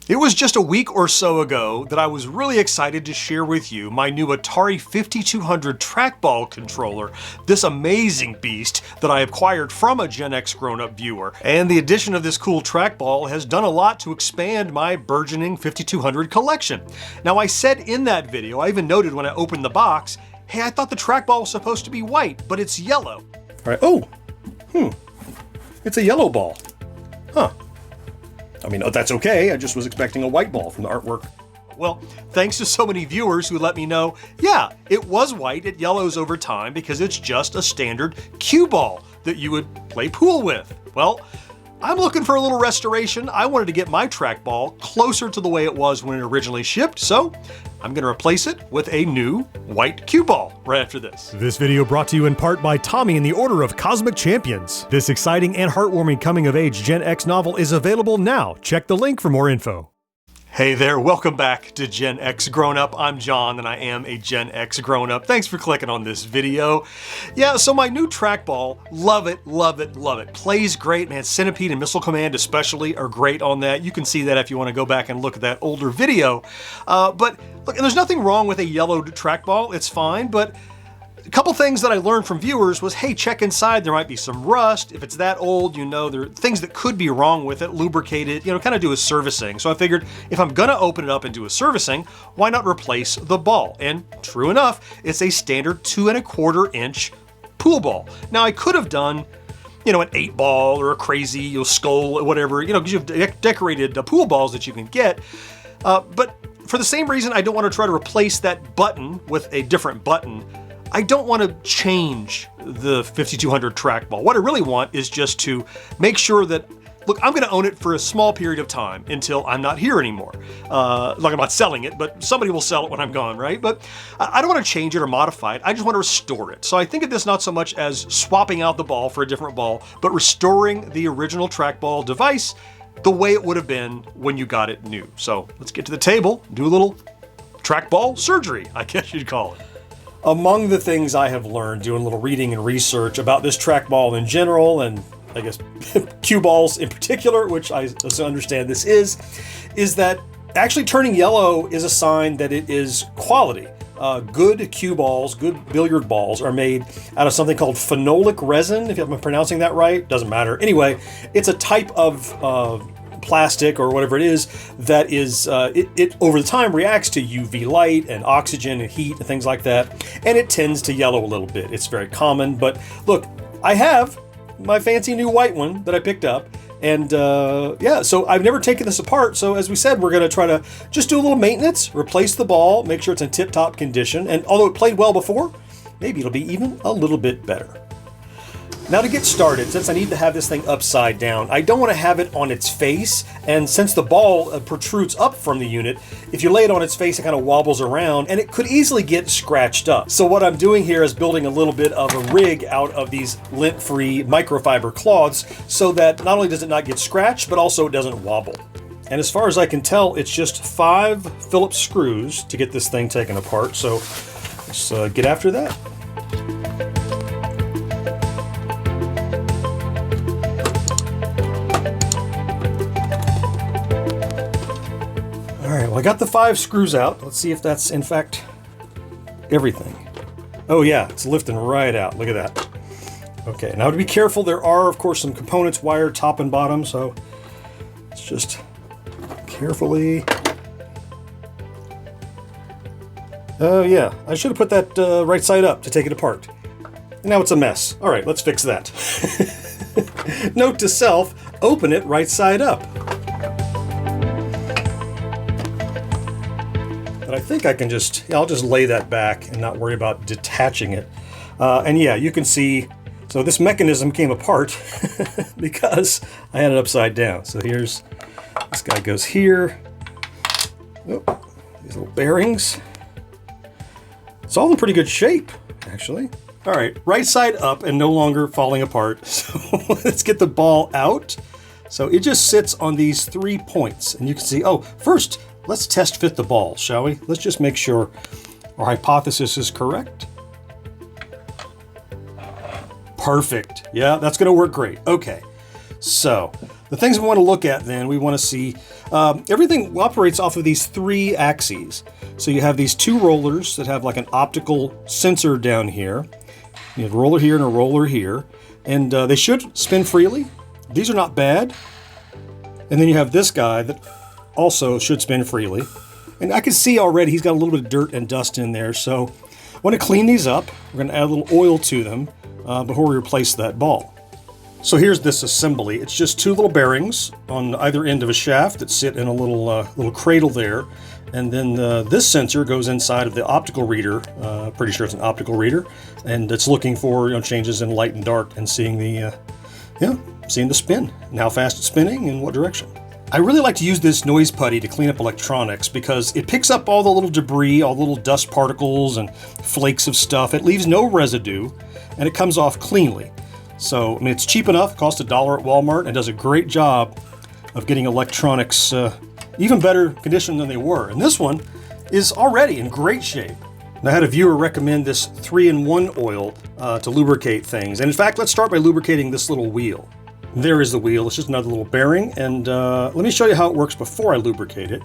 It was just a week or so ago that I was really excited to share with you my new Atari 5200 trackball controller, this amazing beast that I acquired from a GenXGrownUp viewer. And the addition of this cool trackball has done a lot to expand my burgeoning 5200 collection. Now, I said in that video, I even noted when I opened the box, hey, I thought the trackball was supposed to be white, but it's yellow. All right, it's a yellow ball. Huh. I mean, that's okay. I just was expecting a white ball from the artwork. Well, thanks to so many viewers who let me know, yeah, it was white, it yellows over time because it's just a standard cue ball that you would play pool with. Well, I'm looking for a little restoration. I wanted to get my trackball closer to the way it was when it originally shipped, so I'm gonna replace it with a new white cue ball right after this. This video brought to you in part by Tommy and the Order of Cosmic Champions. This exciting and heartwarming coming-of-age Gen X novel is available now. Check the link for more info. Hey there, welcome back to Gen X Grown Up. I'm John and I am a Gen X Grown Up. Thanks for clicking on this video. Yeah, so my new trackball, love it, love it, love it. Plays great, man. Centipede and Missile Command especially are great on that. You can see that if you want to go back and look at that older video. But look, and there's nothing wrong with a yellow trackball, it's fine, but a couple things that I learned from viewers was, hey, check inside, there might be some rust. If it's that old, you know, there are things that could be wrong with it, lubricate it, you know, kind of do a servicing. So I figured if I'm gonna open it up and do a servicing, why not replace the ball? And true enough, it's a standard 2¼ inch pool ball. Now I could have done, you know, an 8-ball or a crazy skull or whatever, you know, because you've decorated pool balls that you can get. But for the same reason, I don't want to try to replace that button with a different button. I don't want to change the 5200 trackball. What I really want is just to make sure that, look, I'm going to own it for a small period of time until I'm not here anymore. Like I'm not selling it, but somebody will sell it when I'm gone, right? But I don't want to change it or modify it. I just want to restore it. So I think of this not so much as swapping out the ball for a different ball, but restoring the original trackball device the way it would have been when you got it new. So let's get to the table, do a little trackball surgery, I guess you'd call it. Among the things I have learned doing a little reading and research about this trackball in general, and I guess cue balls in particular, which I also understand this is that actually turning yellow is a sign that it is quality. Good cue balls, good billiard balls are made out of something called phenolic resin, if I'm pronouncing that right, doesn't matter. Anyway, it's a type of plastic or whatever it is that is, it over the time reacts to UV light and oxygen and heat and things like that, and it tends to yellow a little bit. It's very common, but look, I have my fancy new white one that I picked up, and yeah, so I've never taken this apart, so as we said, we're going to try to just do a little maintenance, replace the ball, make sure it's in tip-top condition, and although it played well before, maybe it'll be even a little bit better. Now to get started, since I need to have this thing upside down, I don't want to have it on its face, and since the ball protrudes up from the unit, if you lay it on its face, it kind of wobbles around, and it could easily get scratched up. So what I'm doing here is building a little bit of a rig out of these lint-free microfiber cloths, so that not only does it not get scratched, but also it doesn't wobble. And as far as I can tell, it's just 5 Phillips screws to get this thing taken apart, so let's get after that. All right, well, I got the 5 screws out. Let's see if that's, in fact, everything. Oh yeah, it's lifting right out. Look at that. Okay, now to be careful, there are, of course, some components wired top and bottom, so let's just carefully... Oh yeah, I should have put that right side up to take it apart. Now it's a mess. All right, let's fix that. Note to self, open it right side up. But I think I can just, yeah, I'll just lay that back and not worry about detaching it. And yeah, you can see, so this mechanism came apart because I had it upside down. So here's, this guy goes here. Oh, these little bearings. It's all in pretty good shape, actually. All right, right side up and no longer falling apart. So let's get the ball out. So it just sits on these 3 points. And you can see, oh, first, let's test fit the ball, shall we? Let's just make sure our hypothesis is correct. Perfect. Yeah, that's going to work great. Okay, so The things we want to look at then, we want to see everything operates off of these 3 axes. So you have these 2 rollers that have like an optical sensor down here. You have a roller here and a roller here. And they should spin freely. These are not bad. And then you have this guy that also should spin freely. And I can see already he's got a little bit of dirt and dust in there. So I want to clean these up. We're going to add a little oil to them before we replace that ball. So here's this assembly. It's just 2 little bearings on either end of a shaft that sit in a little cradle there. And then this sensor goes inside of the optical reader. Pretty sure it's an optical reader. And it's looking for changes in light and dark and seeing the spin and how fast it's spinning and what direction. I really like to use this noise putty to clean up electronics because it picks up all the little debris, all the little dust particles and flakes of stuff. It leaves no residue and it comes off cleanly. So, I mean, it's cheap enough, costs $1 at Walmart, and does a great job of getting electronics even better condition than they were. And this one is already in great shape. And I had a viewer recommend this 3-in-1 oil to lubricate things. And in fact, let's start by lubricating this little wheel. There is the wheel. It's just another little bearing. And let me show you how it works before I lubricate it.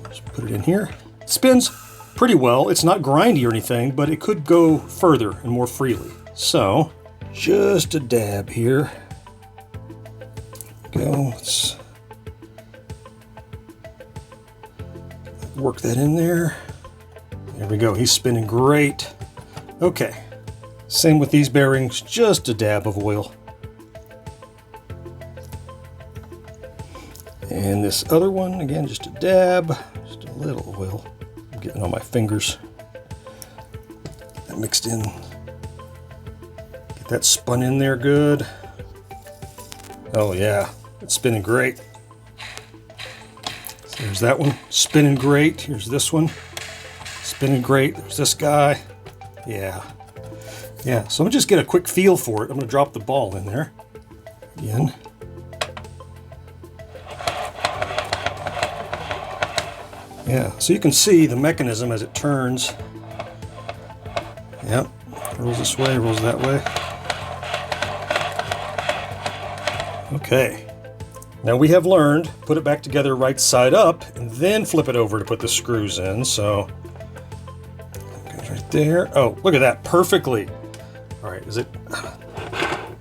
Just put it in here. It spins pretty well. It's not grindy or anything, but it could go further and more freely. So, just a dab here. Go. Let's work that in there. There we go. He's spinning great. Okay. Same with these bearings. Just a dab of oil. And this other one, again, just a dab. Just a little oil. I'm getting on my fingers. Get that mixed in. Get that spun in there good. Oh yeah, it's spinning great. So there's that one, spinning great. Here's this one, spinning great. There's this guy. Yeah. So I'm gonna just get a quick feel for it. I'm gonna drop the ball in there again. Yeah, so you can see the mechanism as it turns. Yep, rolls this way, rolls that way. Okay, now we have learned, put it back together right side up, and then flip it over to put the screws in, so it goes right there. Oh, look at that, perfectly. All right, is it?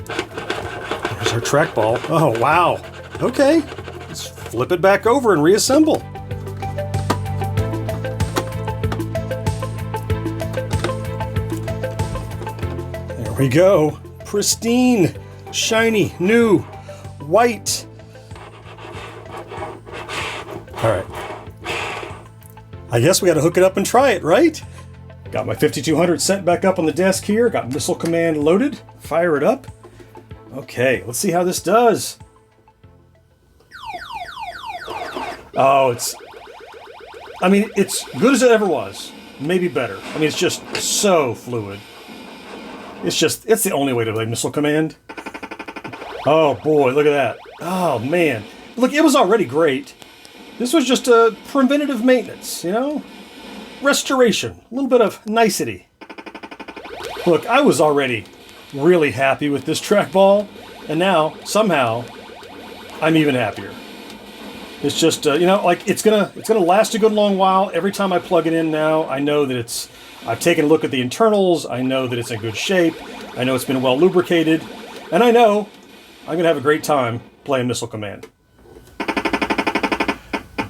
There's our trackball. Oh, wow. Okay, let's flip it back over and reassemble. There we go. Pristine, shiny, new, white. All right. I guess we got to hook it up and try it, right? Got my 5200 set back up on the desk here. Got missile command loaded. Fire it up. Okay, let's see how this does. Oh, it's good as it ever was. Maybe better. I mean, it's just so fluid. It's the only way to play missile command. Oh boy, look at that. Oh man. Look, it was already great. This was just a preventative maintenance, Restoration, a little bit of nicety. Look, I was already really happy with this trackball, and now, somehow, I'm even happier. It's just, it's gonna last a good long while. Every time I plug it in now, I know that I've taken a look at the internals, I know that it's in good shape, I know it's been well lubricated, and I know I'm gonna have a great time playing Missile Command.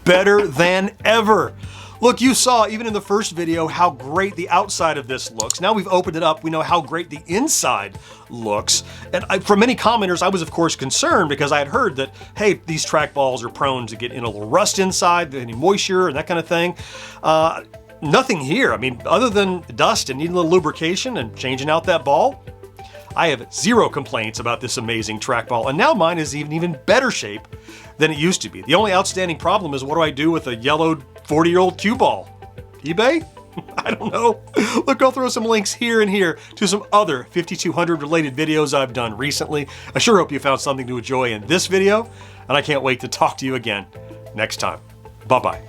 Better than ever. Look, you saw even in the first video how great the outside of this looks. Now we've opened it up, we know how great the inside looks. And for many commenters, I was of course concerned because I had heard that, hey, these trackballs are prone to get in a little rust inside, any moisture and that kind of thing. Nothing here. I mean, other than dust and needing a little lubrication and changing out that ball, I have zero complaints about this amazing trackball, and now mine is even better shape than it used to be. The only outstanding problem is what do I do with a yellowed 40-year-old cue ball? eBay? I don't know. Look, I'll throw some links here and here to some other 5200 related videos I've done recently. I sure hope you found something to enjoy in this video, and I can't wait to talk to you again next time. Bye-bye.